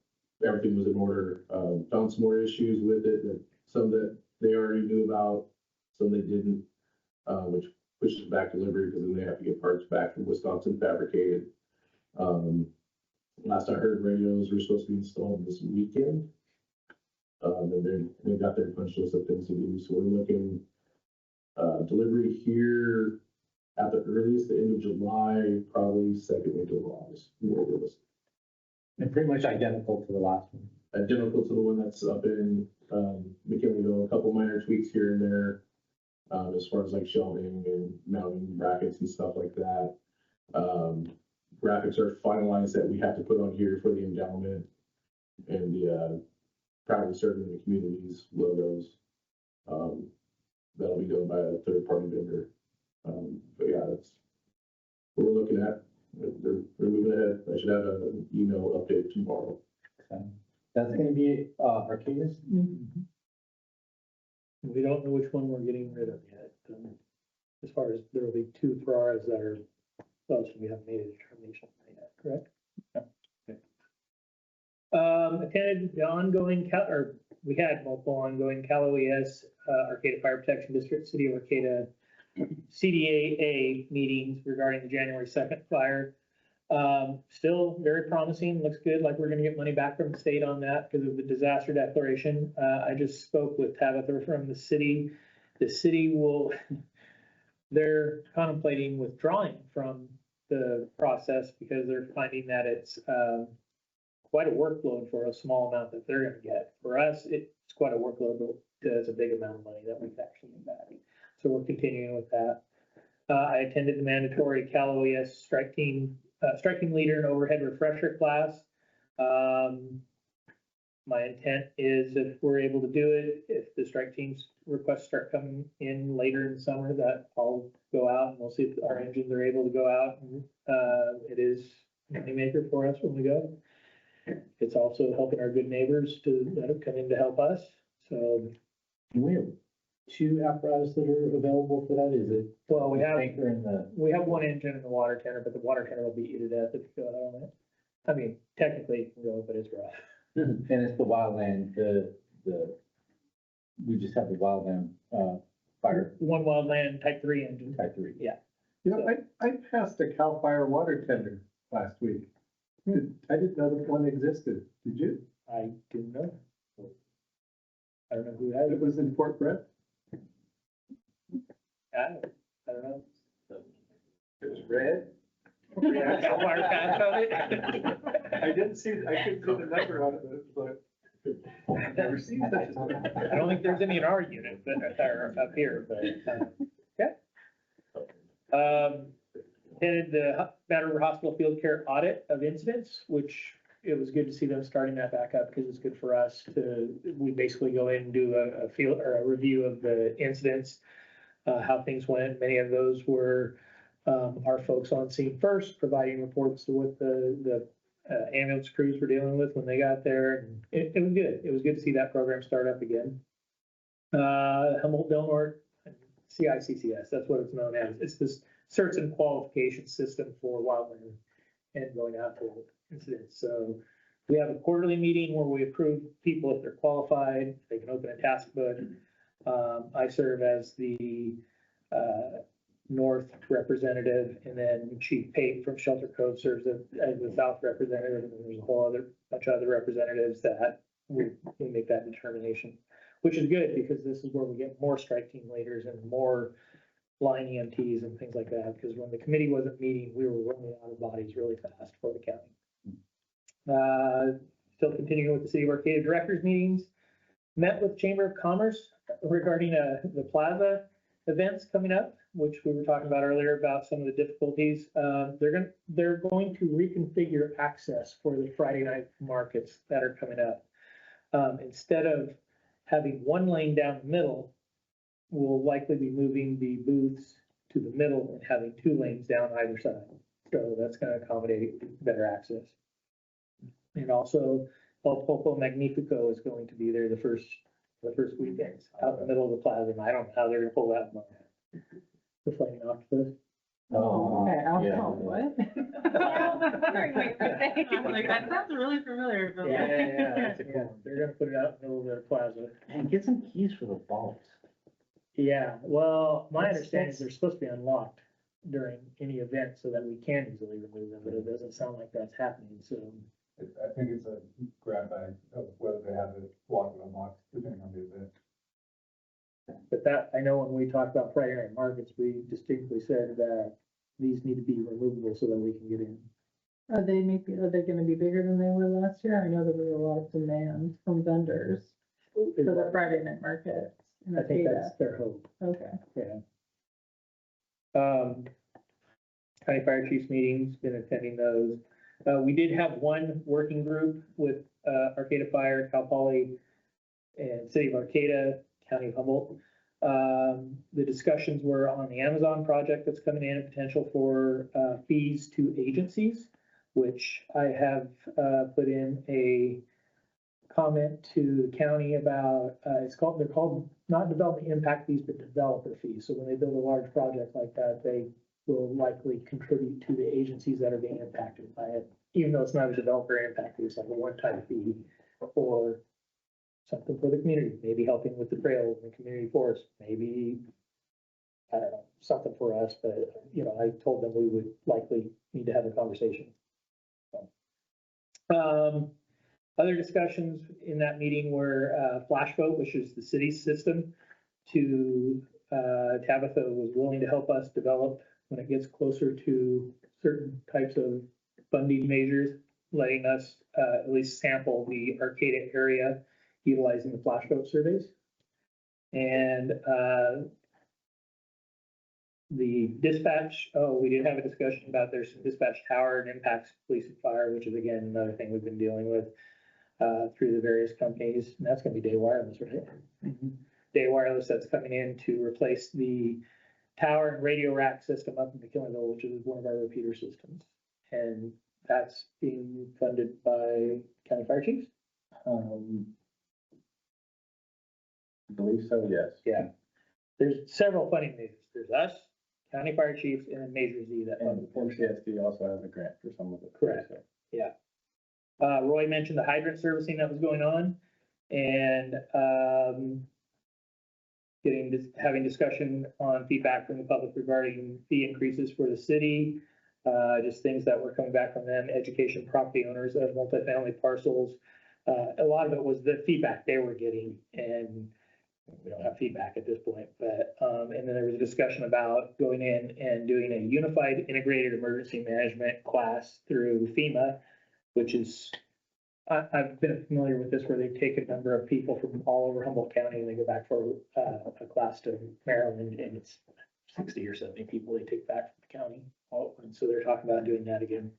everything was in order. Found some more issues with it, some that they already knew about, some they didn't, which pushes back delivery because then they have to get parts back from Wisconsin fabricated. Last I heard, radios were supposed to be installed this weekend. And they got their punch list of things to do, so we're looking, delivery here at the earliest, the end of July, probably second week of August. More realistic. And pretty much identical to the last one. Identical to the one that's up in, McKinleyville, a couple minor tweaks here and there. As far as like shelving and mounting brackets and stuff like that. Graphics are finalized that we have to put on here for the endowment and the, proudly serving the community's logos. That'll be done by a third-party vendor. But yeah, that's what we're looking at. They're moving ahead. I should have an email update tomorrow. That's gonna be, Arcata's? We don't know which one we're getting rid of yet. As far as there will be two Ferraris that are, well, so we haven't made a determination on that yet, correct? Attended the ongoing, we had multiple ongoing Cal OES, Arcata Fire Protection District, City of Arcata, CDAA meetings regarding the January 2nd fire. Still very promising, looks good, like we're gonna get money back from the state on that because of the disaster declaration. I just spoke with Tabitha from the city. The city they're contemplating withdrawing from the process because they're finding that it's, quite a workload for a small amount that they're gonna get. For us, it's quite a workload, but it's a big amount of money that we've actually get back. So we're continuing with that. I attended the mandatory Cal OES striking leader and overhead refresher class. My intent is if we're able to do it, if the strike team's requests start coming in later in the summer, that I'll go out and we'll see if our engines are able to go out. It is a money maker for us when we go. It's also helping our good neighbors that have come in to help us. So We have two apparatus that are available for that? Is it? Well, we the have, tanker and the, we have one engine in the water tanker, but the water tanker will beat you to death if you go out on it. I mean, technically it can go, but it's rough. and it's the wildland, we just have the wildland, fire One wildland type 3 engine. type 3. Yeah. You know, I passed a CAL FIRE water tender last week. I didn't know that one existed. Did you? I didn't know. I don't know who that It is. was in Fort Brett. I don't know. It was red. Cal Fire patch on it. I couldn't see the number on it, but I've never seen such a thing. I don't think there's any in our unit that are up here, but, yeah. Headed the Battle River Hospital Field Care Audit of Incidents, which it was good to see them starting that back up because it's good for us we basically go in and do a field or a review of the incidents, how things went. Many of those were, our folks on scene first, providing reports to what the ambulance crews were dealing with when they got there. And it was good. It was good to see that program start up again. Humboldt Del Norte, CICCS, that's what it's known as. It's this search and qualification system for wildland and going out to incidents. So we have a quarterly meeting where we approve people if they're qualified, they can open a task book. I serve as the North representative, and then Chief Pate from Shelter Cove serves as the South representative, and then there's a whole bunch of other representatives that we make that determination, which is good because this is where we get more strike team leaders and more line EMTs and things like that, because when the committee wasn't meeting, we were running out of bodies really fast for the county. Still continuing with the City of Arcata directors meetings. Met with Chamber of Commerce regarding the plaza events coming up, which we were talking about earlier about some of the difficulties. They're going to reconfigure access for the Friday night markets that are coming up. Instead of having one lane down the middle, we'll likely be moving the booths to the middle and having two lanes down either side. So that's going to accommodate better access. And also, El Popo Magnifico is going to be there the first weekends out in the middle of the plaza. And I don't know how they're going to pull that one off. The flaming octopus. Oh, Okay, I was yeah. like, what? I'm like, that sounds really familiar. But That's a cool one. They're going to put it out in the middle of their plaza. And get some keys for the vaults. Yeah, well, my That's- understanding is they're supposed to be unlocked during any event so that we can easily remove them, but it doesn't sound like that's happening, so. I think it's a grab bag of whether they have it locked or unlocked, depending on the event. But that, I know when we talked about Friday night markets, we distinctly said that these need to be removable so that we can get in. Are they gonna be bigger than they were last year? I know there was a lot of demand from vendors for the Friday night market. in I think Arcata. that's their hope, Okay. yeah. County Fire Chiefs meetings, been attending those. We did have one working group with Arcata Fire, Cal Poly, and City of Arcata, County of Humboldt. The discussions were on the Amazon project that's coming in, and potential for fees to agencies, which I have put in a comment to the county about, they're called not development impact fees, but developer fees. So when they build a large project like that, they will likely contribute to the agencies that are being impacted by it, even though it's not a developer impact fee, it's like a one-time fee or something for the community, maybe helping with the trails and the community forest, maybe, I don't know, something for us, but, you know, I told them we would likely need to have a conversation. Other discussions in that meeting were Flash Vote, which is the city's system to, Tabitha was willing to help us develop when it gets closer to certain types of funding measures, letting us at least sample the Arcata area utilizing the Flash Vote surveys. And the dispatch, we did have a discussion about there's some dispatch tower and impacts police and fire, which is again, another thing we've been dealing with through the various companies. And that's gonna be Day Wireless, right? Mm-hmm. Day Wireless that's coming in to replace the tower and radio rack system up in McKillenville, which is one of our repeater systems. And that's being funded by county fire chiefs. I believe so, yes. Yeah. There's several funding measures. There's us, county fire chiefs, and then Major Z that fund And the portion. MCSD also has a grant for some of it. Correct. Roy mentioned the hydrant servicing that was going on and, having discussion on feedback from the public regarding fee increases for the city. Just things that were coming back from them, education property owners of multifamily parcels. A lot of it was the feedback they were getting, and we don't have feedback at this point, but, and then there was a discussion about going in and doing a unified integrated emergency management class through FEMA, which is, I've been familiar with this, where they take a number of people from all over Humboldt County and they go back for a class to Maryland, and it's 60 or 70 people they take back from the county. And so they're talking about doing that again.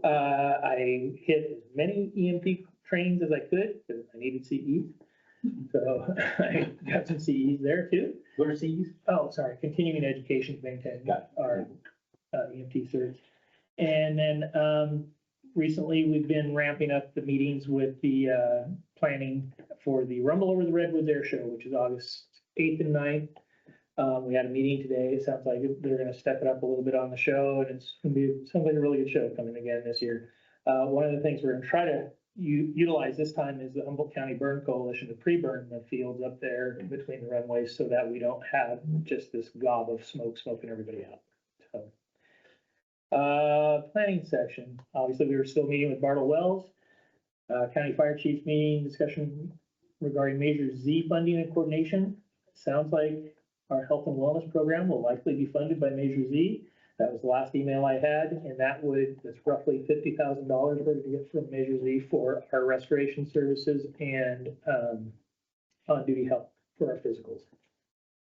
I hit as many EMT trainings as I could because I needed CEs. So I got some CEs there too. What are CEs? Oh, sorry, continuing education to maintain our EMT certs. And then recently we've been ramping up the meetings with the planning for the Rumble Over the Redwoods Air Show, which is August 8th and 9th. We had a meeting today. It sounds like they're going to step it up a little bit on the show, and it's going to be something a really good show coming again this year. One of the things we're going to try to utilize this time is the Humboldt County Burn Coalition to pre-burn the fields up there in between the runways so that we don't have just this gob of smoke smoking everybody out. So, planning section. Obviously, we were still meeting with Bartle Wells. County Fire Chief meeting discussion regarding Measure Z funding and coordination. Sounds like our health and wellness program will likely be funded by Measure Z. That was the last email I had, and that's roughly $50,000 we're going to get from Measure Z for our restoration services and on-duty help for our physicals.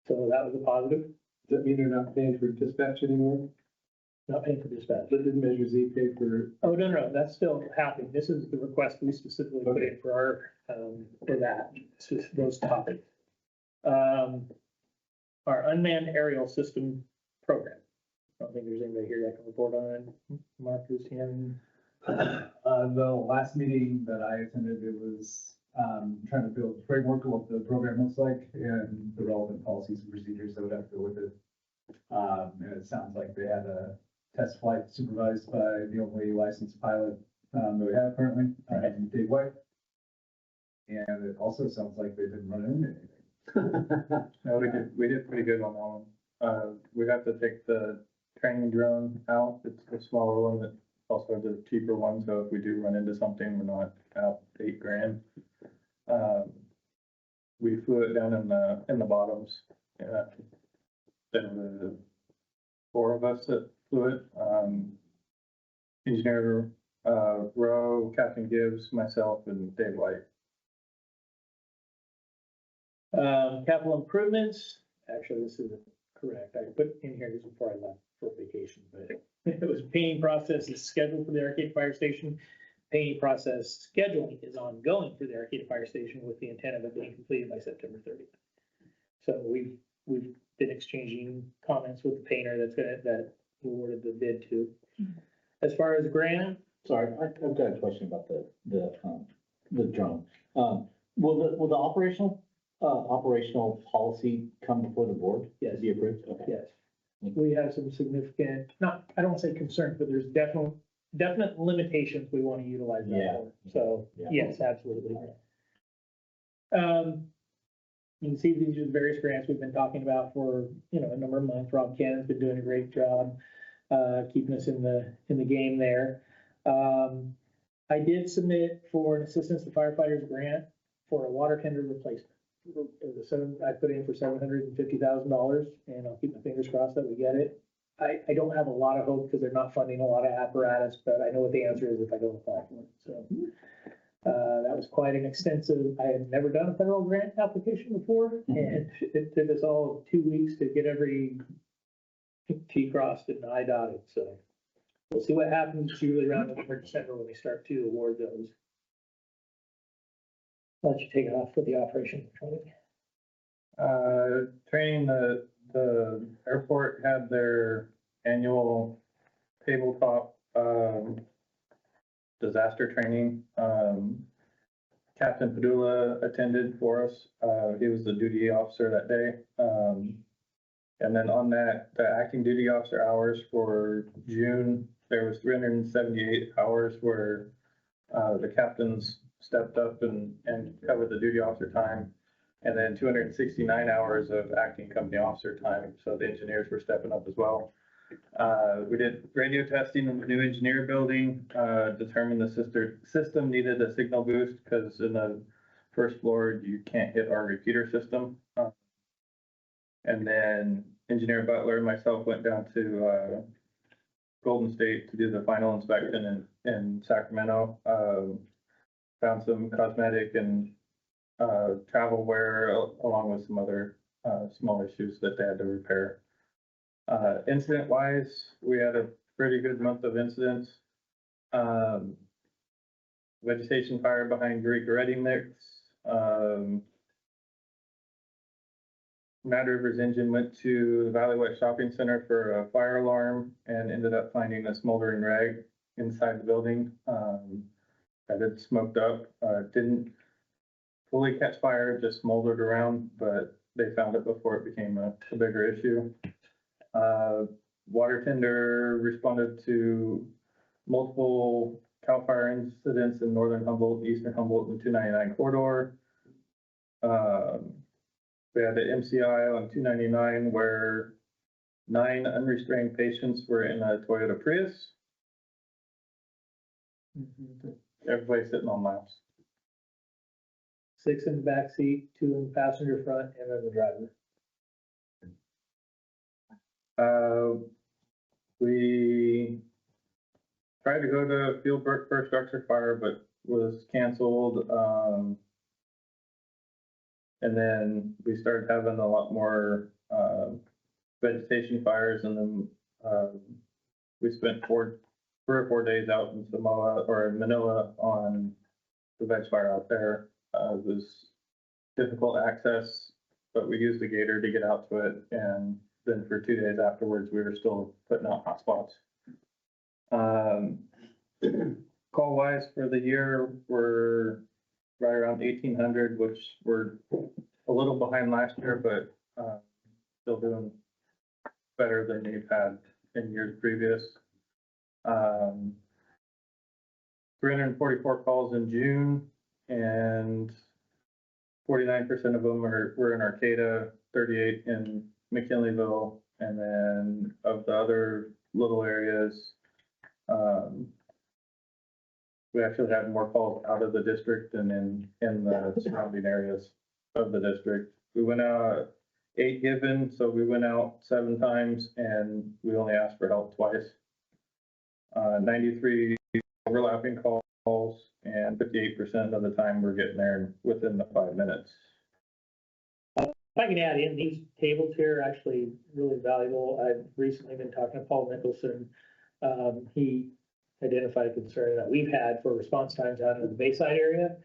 So that was a positive. Does that mean they're not paying for dispatch anymore? Not paying for dispatch. But did Measure Z pay for? Oh, no, that's still happening. This is the request we specifically put in for our, for that, those topics. Our unmanned aerial system program. I don't think there's anybody here that can report on it. Marcus, you have The last meeting that I attended, it was, trying to build a framework of what the program looks like and the relevant policies and procedures that would have to go with it. And it sounds like they had a test flight supervised by the only licensed pilot, that we have currently, Dave White. And it also sounds like they didn't run into anything. No, we did pretty good on that one. We got to take the training drone out. It's a smaller one, but also the cheaper one. So if we do run into something, we're not out $8,000. We flew it down in the bottoms. There were 4 of us that flew it. Engineer Rowe, Captain Gibbs, myself, and Dave White. capital improvements. Actually, this isn't correct. I put in here just before I left for vacation, but it was painting process is scheduled for the Arcata Fire Station. Painting process scheduling is ongoing for the Arcata Fire Station with the intent of it being completed by September 30th. So we've been exchanging comments with the painter that we awarded the bid to. As far as grant, Sorry, I've got a question about the drone. Will the operational policy come before the board? Yes. Be approved? Okay. yes, we have some significant, I don't want to say concerns, but there's definite limitations we want to utilize that Yeah. for. So, Yeah. yes, absolutely. You can see these are the various grants we've been talking about for, a number of months. Rob Cannon's been doing a great job, keeping us in the game there. I did submit for an assistance to firefighters grant for a water tender replacement. I put in for $750,000, and I'll keep my fingers crossed that we get it. I don't have a lot of hope because they're not funding a lot of apparatus, but I know what the answer is if I don't apply for it. So that was quite an extensive, I had never done a federal grant application before, and it took us all 2 weeks to get every T crossed and I dotted. So we'll see what happens. It's usually around November, December when they start to award those. I'll let you take it off for the operation training. Training, the airport had their annual tabletop, disaster training. Captain Padula attended for us. He was the duty officer that day. And then on that, the acting duty officer hours for June, there was 378 hours where the captains stepped up and covered the duty officer time. And then 269 hours of acting company officer time. So the engineers were stepping up as well. We did radio testing in the new engineer building, determined the system needed a signal boost because in the first floor, you can't hit our repeater system. And then Engineer Butler and myself went down to Golden State to do the final inspection in Sacramento. Found some cosmetic and travel wear along with some other small issues that they had to repair. Incident wise, we had a pretty good month of incidents. Vegetation fire behind Greek Ready Mix. Mad River's engine went to the Valley West Shopping Center for a fire alarm and ended up finding a smoldering rag inside the building. That had smoked up, didn't fully catch fire, just smoldered around, but they found it before it became a bigger issue. Water tender responded to multiple CAL FIRE incidents in northern Humboldt, eastern Humboldt, and 299 corridor. We had the MCI on 299 where 9 unrestrained patients were in a Toyota Prius. Everybody sitting on laps. 6 in the back seat, 2 in the passenger front, and then the driver. We tried to go to Fieldbrook for a structure fire, but was canceled. And then we started having a lot more vegetation fires, and then we spent 3 or 4 days out in Samoa or in Manila on the veg fire out there. It was difficult access, but we used the gator to get out to it, and then for 2 days afterwards, we were still putting out hot spots. Call wise for the year, we're right around 1,800, which we're a little behind last year, but still doing better than we've had in years previous. 344 calls in June, and 49% of them were in Arcata, 38 in McKinleyville, and then of the other little areas, we actually had more calls out of the district than in the surrounding areas of the district. We went out 8 given, so we went out 7 times and we only asked for help twice. 93 overlapping calls, and 58% of the time we're getting there within the 5 minutes. If I can add in, these tables here are actually really valuable. I've recently been talking to Paul Nicholson. He identified a concern that we've had for response times out in the Bayside area.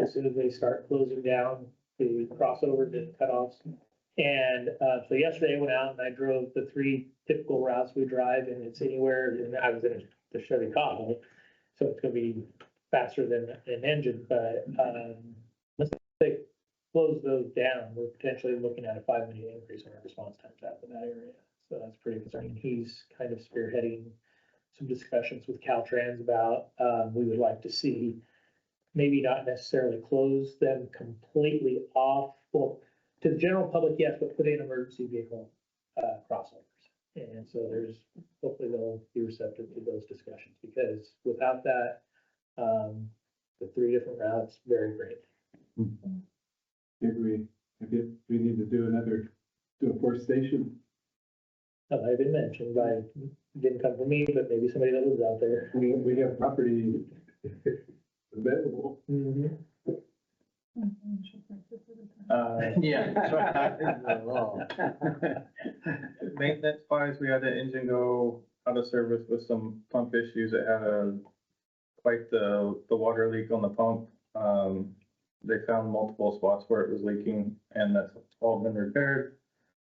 As soon as they start closing down the crossovers and cutoffs. And so yesterday I went out and I drove the 3 typical routes we drive, and it's anywhere, and I was in the Chevy Tahoe, so it's gonna be faster than an engine, but once they close those down, we're potentially looking at a 5-minute increase in our response times out in that area. So that's pretty concerning. He's kind of spearheading some discussions with Caltrans about, we would like to see maybe not necessarily close them completely off. Well, to the general public, yes, but put in emergency vehicle crossovers. And so hopefully they'll be receptive to those discussions, because without that, the 3 different routes, very great. Maybe we need to do a 4th station. That might have been mentioned by, didn't come from me, but maybe somebody that lives out there. We have property available. Mhm. Yeah. that's right. Maintenance wise, we had the engine go out of service with some pump issues. It had quite the water leak on the pump. They found multiple spots where it was leaking, and that's all been repaired.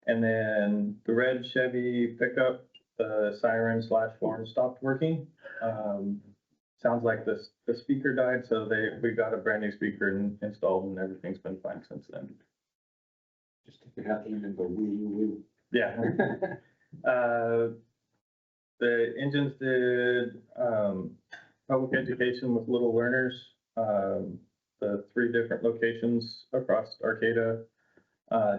And then the red Chevy pickup, the siren/horn stopped working. sounds like the speaker died, so we got a brand new speaker installed and everything's been fine since then. Just take it out and go woo, woo, woo. Yeah. The engines did, public education with little learners, the 3 different locations across Arcata.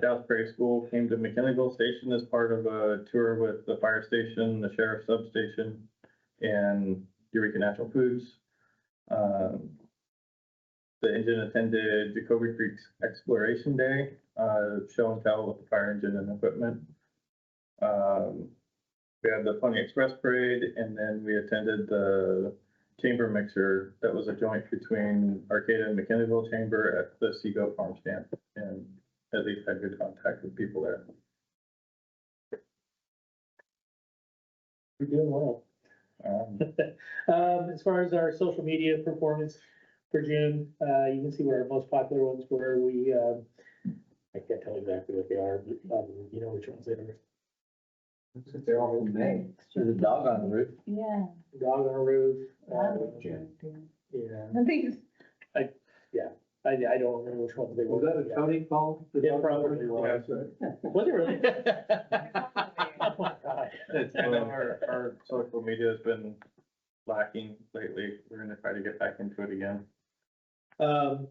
Dallas Prairie School came to McKinneyville Station as part of a tour with the fire station, the sheriff's substation, and Eureka Natural Foods. The engine attended Jacoby Creek's Exploration Day, show and tell with the fire engine and equipment. We had the Pony Express Parade, and then we attended the chamber mixer that was a joint between Arcata and McKinneyville Chamber at the Seagoat Farm Stand, and at least had good contact with people there. We're doing well. As far as our social media performance for June, you can see where our most popular ones were. I can't tell exactly what they are, but you know which ones they are. They're all in May. There's a dog on the roof. Yeah. Dog on a roof. June. Yeah, I think I don't remember which ones they were. Was that a Tony call? Yeah, probably was. Was it really? Oh my God. I know our social media has been lacking lately. We're gonna try to get back into it again.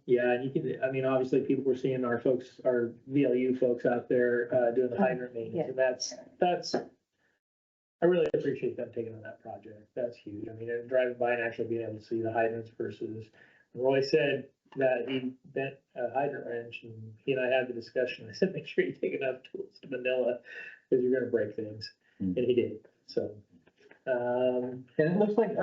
Yeah, and you can, I mean, obviously people were seeing our folks, our VLU folks out there, doing the hydrant maintenance, and that's, I really appreciate them taking on that project. That's huge. I mean, driving by and actually being able to see the hydrants versus, Roy said that he bent a hydrant wrench, and he and I had the discussion. I said, make sure you take enough tools to Manila, because you're gonna break things, and he did, so. And it looks like,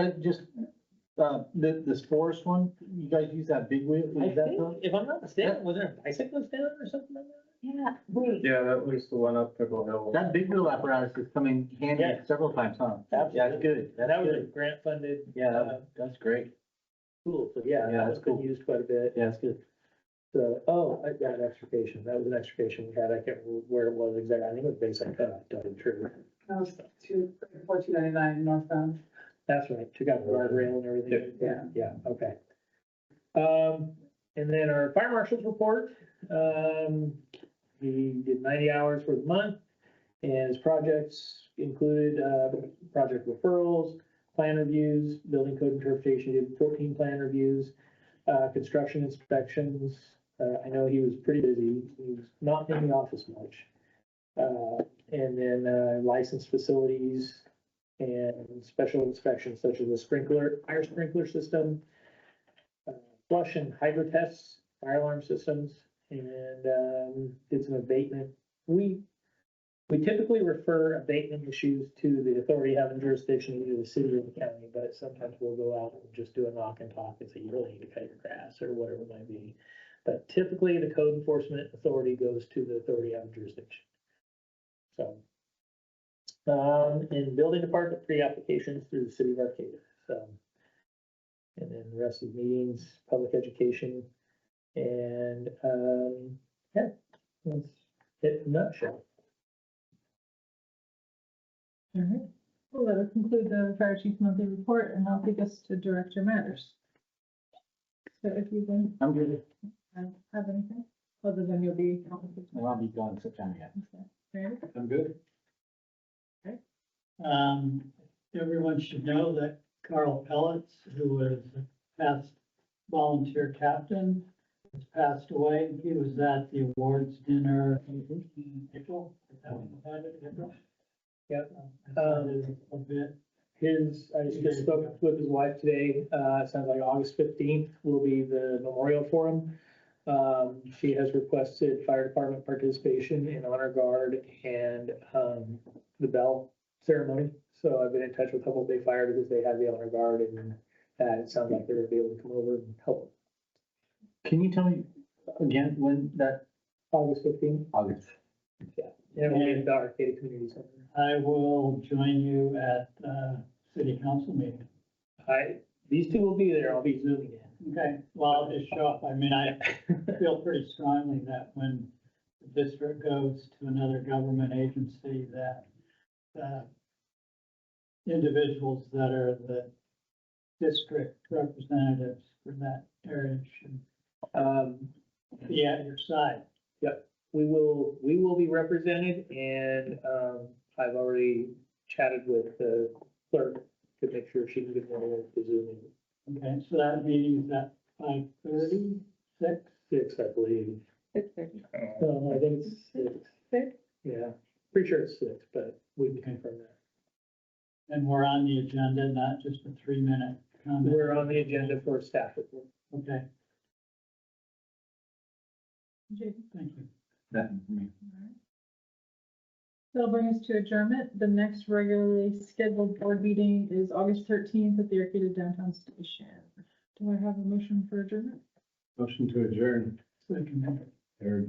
this forest one, you guys use that big wheel? I Is that think, the? if I'm not mistaken, was there a bicycle stand or something like that? Yeah, wait. Yeah, that was the one up Pickle Hill. That big wheel apparatus is coming handy Yeah. several times, huh? Absolutely. Yeah, that's good. And That's that was a good. grant funded. Yeah, that's great. Cool, so yeah, Yeah, that that's was been cool. used quite a bit. Yeah, that's good. So, I got an extrication, that was an extrication we had, I can't remember where it was exactly, I think it was based on cut, to tell you the truth. That was 1499 northbound. That's right, took out the guardrail and everything. Yeah. Yeah, okay. And then our fire marshal's report, he did 90 hours for the month, and his projects included, project referrals, plan reviews, building code interpretation, he did 14 plan reviews, construction inspections. I know he was pretty busy. He was not in the office much. And then, licensed facilities and special inspections such as the fire sprinkler system, flush and hydro tests, fire alarm systems, and, did some abatement. We typically refer abatement issues to the authority having jurisdiction, either the city or the county, but sometimes we'll go out and just do a knock and talk and say, you really need to cut your grass or whatever it might be. But typically, the code enforcement authority goes to the authority having jurisdiction. So, in building department, pre-applications through the city of Arcata, so. And then the rest of the meetings, public education, and, yeah, that's it in a nutshell. All right, well, that'll conclude the fire chief's monthly report, and I'll take us to director matters. So if you don't I'm good. have anything, other than you'll be. I'll be gone September yet. Randy? I'm good. Everyone should know that Carl Pellets, who was a past volunteer captain, has passed away. He was at the awards dinner in April. Is that when you had it, April? Yep. A bit. I just spoke with his wife today, it sounds like August 15th will be the memorial for him. She has requested fire department participation in honor guard and, the bell ceremony. So I've been in touch with Humboldt Bay Fire because they have the honor guard, and it sounds like they're gonna be able to come over and help. Can you tell me again when that? August 15th, August. yeah, and it'll be in the Arcata Community Center. I will join you at, city council meeting. These two will be there, I'll be zooming in. Okay, well, I'll just show up. I mean, I feel pretty strongly that when the district goes to another government agency, that individuals that are the district representatives for that area should be at your side. We will be represented and, I've already chatted with the clerk to make sure she can get one of the Zoom in. Okay, so that meeting is at 5:30, 6? 6, I believe. 6:30. I think it's 6. 6? Yeah, pretty sure it's 6, but we can confirm that. And we're on the agenda, not just a 3-minute comment. We're on the agenda for staff report. Okay, Jason? thank you. Nothing for me. That'll bring us to adjournment. The next regularly scheduled board meeting is August 13th at the Arcata Downtown Station. Do I have a motion for adjournment? Motion to adjourn. Second. Eric.